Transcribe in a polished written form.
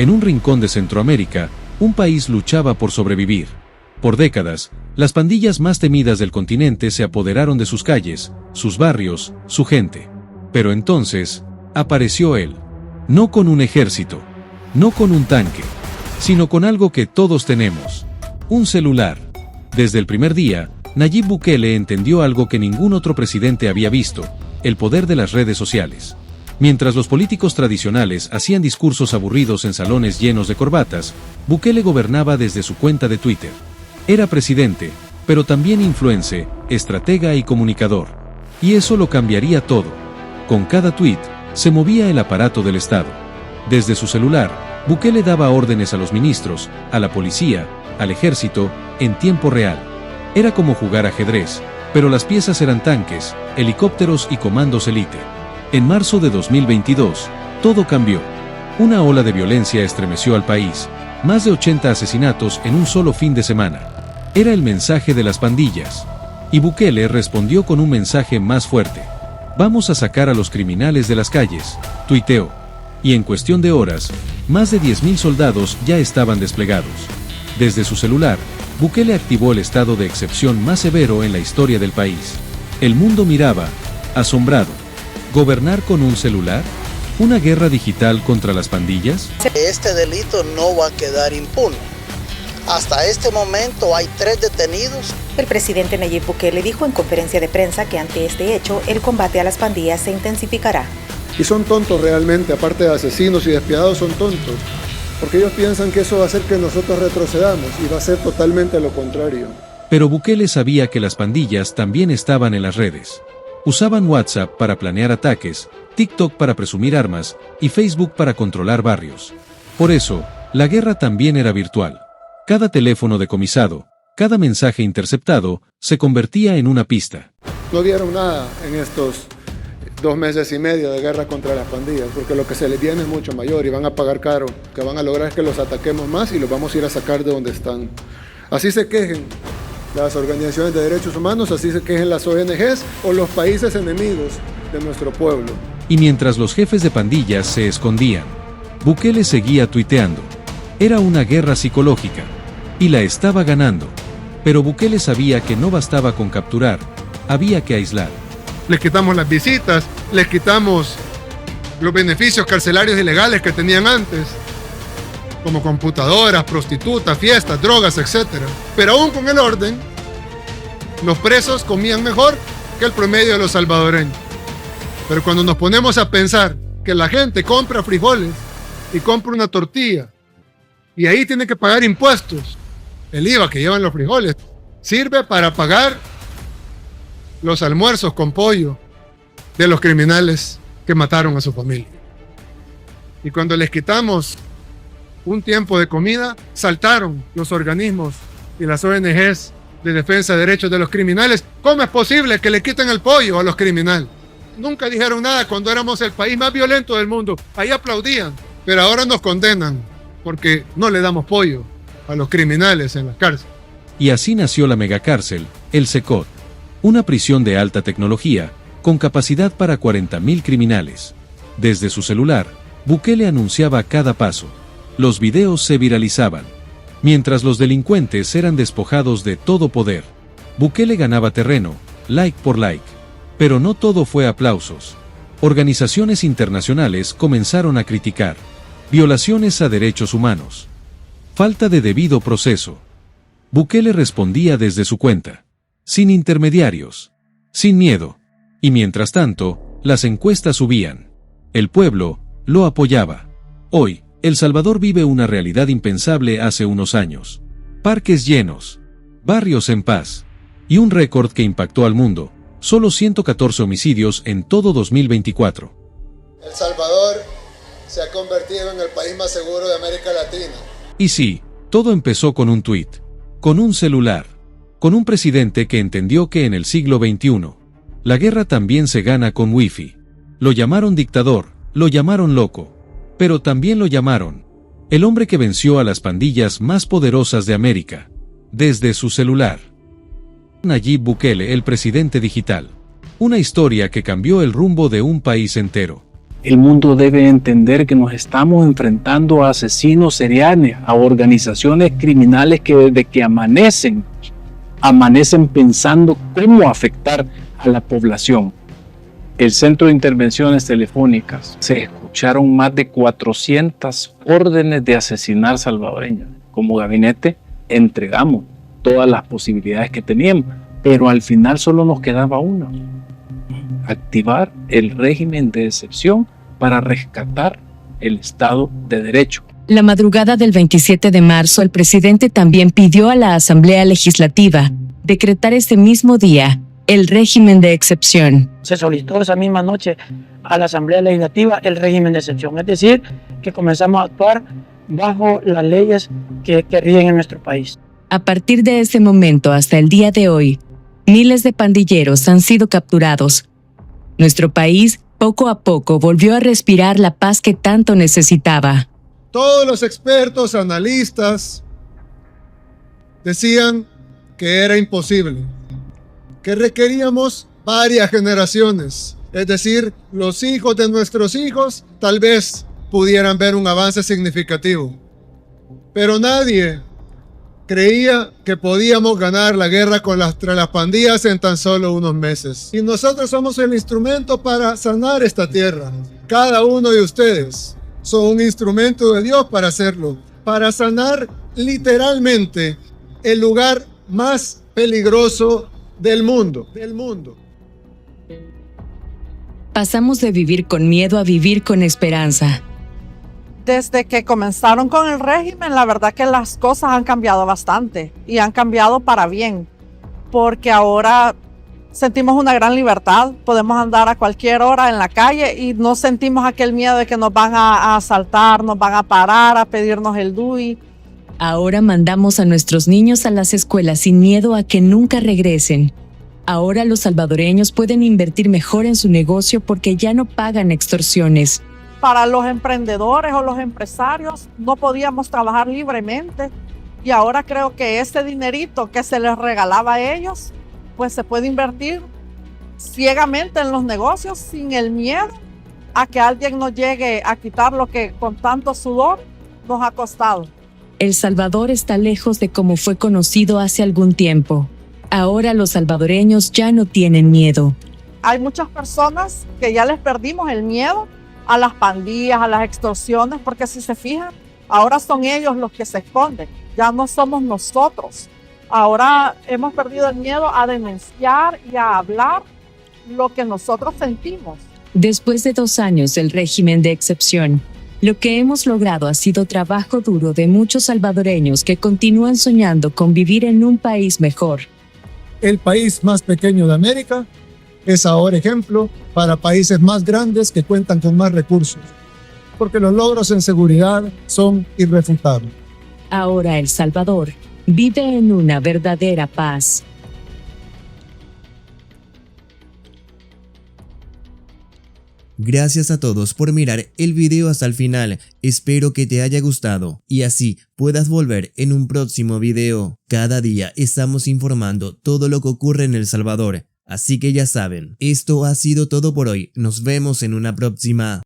En un rincón de Centroamérica, un país luchaba por sobrevivir. Por décadas, las pandillas más temidas del continente se apoderaron de sus calles, sus barrios, su gente. Pero entonces, apareció él. No con un ejército, no con un tanque, sino con algo que todos tenemos: un celular. Desde el primer día, Nayib Bukele entendió algo que ningún otro presidente había visto: el poder de las redes sociales. Mientras los políticos tradicionales hacían discursos aburridos en salones llenos de corbatas, Bukele gobernaba desde su cuenta de Twitter. Era presidente, pero también influencer, estratega y comunicador. Y eso lo cambiaría todo. Con cada tuit, se movía el aparato del Estado. Desde su celular, Bukele daba órdenes a los ministros, a la policía, al ejército, en tiempo real. Era como jugar ajedrez, pero las piezas eran tanques, helicópteros y comandos élite. En marzo de 2022, todo cambió. Una ola de violencia estremeció al país, más de 80 asesinatos en un solo fin de semana. Era el mensaje de las pandillas. Y Bukele respondió con un mensaje más fuerte: vamos a sacar a los criminales de las calles, tuiteó. Y en cuestión de horas, más de 10.000 soldados ya estaban desplegados. Desde su celular, Bukele activó el estado de excepción más severo en la historia del país. El mundo miraba, asombrado. ¿Gobernar con un celular? ¿Una guerra digital contra las pandillas? Este delito no va a quedar impune. Hasta este momento hay 3 detenidos. El presidente Nayib Bukele dijo en conferencia de prensa que ante este hecho, el combate a las pandillas se intensificará. Y son tontos realmente, aparte de asesinos y despiadados, son tontos. Porque ellos piensan que eso va a hacer que nosotros retrocedamos, y va a ser totalmente lo contrario. Pero Bukele sabía que las pandillas también estaban en las redes. Usaban WhatsApp para planear ataques, TikTok para presumir armas y Facebook para controlar barrios. Por eso, la guerra también era virtual. Cada teléfono decomisado, cada mensaje interceptado, se convertía en una pista. No dieron nada en estos 2 meses y medio de guerra contra las pandillas, porque lo que se les viene es mucho mayor y van a pagar caro. Lo que van a lograr es que los ataquemos más y los vamos a ir a sacar de donde están. Así se quejen las organizaciones de derechos humanos, así se quejen las ONGs o los países enemigos de nuestro pueblo. Y mientras los jefes de pandillas se escondían, Bukele seguía tuiteando. Era una guerra psicológica. Y la estaba ganando. Pero Bukele sabía que no bastaba con capturar, había que aislar. Les quitamos las visitas, les quitamos los beneficios carcelarios ilegales que tenían antes, como computadoras, prostitutas, fiestas, drogas, etc. Pero aún con el orden, los presos comían mejor que el promedio de los salvadoreños. Pero cuando nos ponemos a pensar que la gente compra frijoles y compra una tortilla, y ahí tiene que pagar impuestos, el IVA que llevan los frijoles sirve para pagar los almuerzos con pollo de los criminales que mataron a su familia. Y cuando les quitamos un tiempo de comida, saltaron los organismos y las ONGs de defensa de derechos de los criminales. ¿Cómo es posible que le quiten el pollo a los criminales? Nunca dijeron nada cuando éramos el país más violento del mundo. Ahí aplaudían, pero ahora nos condenan porque no le damos pollo a los criminales en las cárceles. Y así nació la megacárcel, el Secot. Una prisión de alta tecnología, con capacidad para 40.000 criminales. Desde su celular, Bukele anunciaba cada paso. Los videos se viralizaban. Mientras los delincuentes eran despojados de todo poder, Bukele ganaba terreno, like por like. Pero no todo fue aplausos. Organizaciones internacionales comenzaron a criticar. Violaciones a derechos humanos. Falta de debido proceso. Bukele respondía desde su cuenta. Sin intermediarios. Sin miedo. Y mientras tanto, las encuestas subían. El pueblo lo apoyaba. Hoy, El Salvador vive una realidad impensable hace unos años. Parques llenos. Barrios en paz. Y un récord que impactó al mundo. Solo 114 homicidios en todo 2024. El Salvador se ha convertido en el país más seguro de América Latina. Y sí, todo empezó con un tuit. Con un celular. Con un presidente que entendió que en el siglo XXI, la guerra también se gana con wifi. Lo llamaron dictador, lo llamaron loco. Pero también lo llamaron el hombre que venció a las pandillas más poderosas de América. Desde su celular. Nayib Bukele, el presidente digital. Una historia que cambió el rumbo de un país entero. El mundo debe entender que nos estamos enfrentando a asesinos seriales, a organizaciones criminales que desde que amanecen pensando cómo afectar a la población. El Centro de Intervenciones Telefónicas, se escucharon más de 400 órdenes de asesinar salvadoreños. Como gabinete entregamos todas las posibilidades que teníamos, pero al final solo nos quedaba una: activar el régimen de excepción para rescatar el Estado de Derecho. La madrugada del 27 de marzo, el presidente también pidió a la Asamblea Legislativa decretar ese mismo día el régimen de excepción. Se solicitó esa misma noche a la Asamblea Legislativa el régimen de excepción, es decir, que comenzamos a actuar bajo las leyes que rigen en nuestro país. A partir de ese momento hasta el día de hoy, miles de pandilleros han sido capturados. Nuestro país poco a poco volvió a respirar la paz que tanto necesitaba. Todos los expertos, analistas, decían que era imposible, que requeríamos varias generaciones, es decir, los hijos de nuestros hijos tal vez pudieran ver un avance significativo. Pero nadie creía que podíamos ganar la guerra contra las pandillas en tan solo unos meses. Y nosotros somos el instrumento para sanar esta tierra. Cada uno de ustedes son un instrumento de Dios para hacerlo, para sanar literalmente el lugar más peligroso del mundo. Pasamos de vivir con miedo a vivir con esperanza. Desde que comenzaron con el régimen, la verdad que las cosas han cambiado bastante y han cambiado para bien, porque ahora sentimos una gran libertad, podemos andar a cualquier hora en la calle y no sentimos aquel miedo de que nos van a asaltar, nos van a parar, a pedirnos el DUI. Ahora mandamos a nuestros niños a las escuelas sin miedo a que nunca regresen. Ahora los salvadoreños pueden invertir mejor en su negocio porque ya no pagan extorsiones. Para los emprendedores o los empresarios no podíamos trabajar libremente y ahora creo que ese dinerito que se les regalaba a ellos, pues se puede invertir ciegamente en los negocios sin el miedo a que alguien nos llegue a quitar lo que con tanto sudor nos ha costado. El Salvador está lejos de como fue conocido hace algún tiempo. Ahora los salvadoreños ya no tienen miedo. Hay muchas personas que ya les perdimos el miedo a las pandillas, a las extorsiones, porque si se fijan, ahora son ellos los que se esconden, ya no somos nosotros. Ahora hemos perdido el miedo a denunciar y a hablar lo que nosotros sentimos. Después de 2 años del régimen de excepción, lo que hemos logrado ha sido trabajo duro de muchos salvadoreños que continúan soñando con vivir en un país mejor. El país más pequeño de América es ahora ejemplo para países más grandes que cuentan con más recursos, porque los logros en seguridad son irrefutables. Ahora El Salvador vive en una verdadera paz. Gracias a todos por mirar el video hasta el final, espero que te haya gustado y así puedas volver en un próximo video. Cada día estamos informando todo lo que ocurre en El Salvador, así que ya saben, esto ha sido todo por hoy, nos vemos en una próxima.